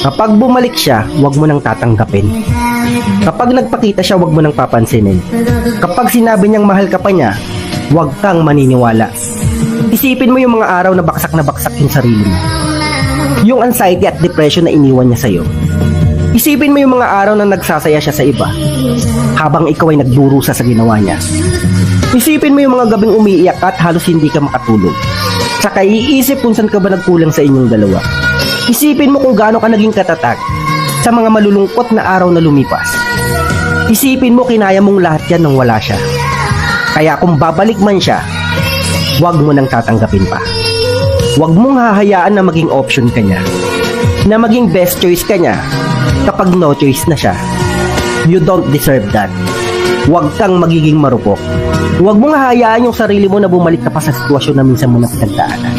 Kapag bumalik siya, huwag mo nang tatanggapin. Kapag nagpakita siya, huwag mo nang papansinin. Kapag sinabi niyang mahal ka pa niya, huwag kang maniniwala. Isipin mo yung mga araw na baksak yung sarili mo. Yung anxiety at depression na iniwan niya sa'yo. Isipin mo yung mga araw na nagsasaya siya sa iba, habang ikaw ay nagdurusa sa ginawa niya. Isipin mo yung mga gabing umiiyak at halos hindi ka makatulog. Saka iisip kung saan ka ba nagkulang sa inyong dalawa. Isipin mo kung gaano ka naging katatag sa mga malulungkot na araw na lumipas. Isipin mo kinaya mong lahat yan nang wala siya. Kaya kung babalik man siya, huwag mo nang tatanggapin pa. Huwag mong hahayaan na maging option ka niya, na maging best choice ka niya kapag no choice na siya. You don't deserve that. Huwag kang magiging marupok. Huwag mong hahayaan yung sarili mo na bumalik ka pa sa sitwasyon na minsan mo na pinagdaanan.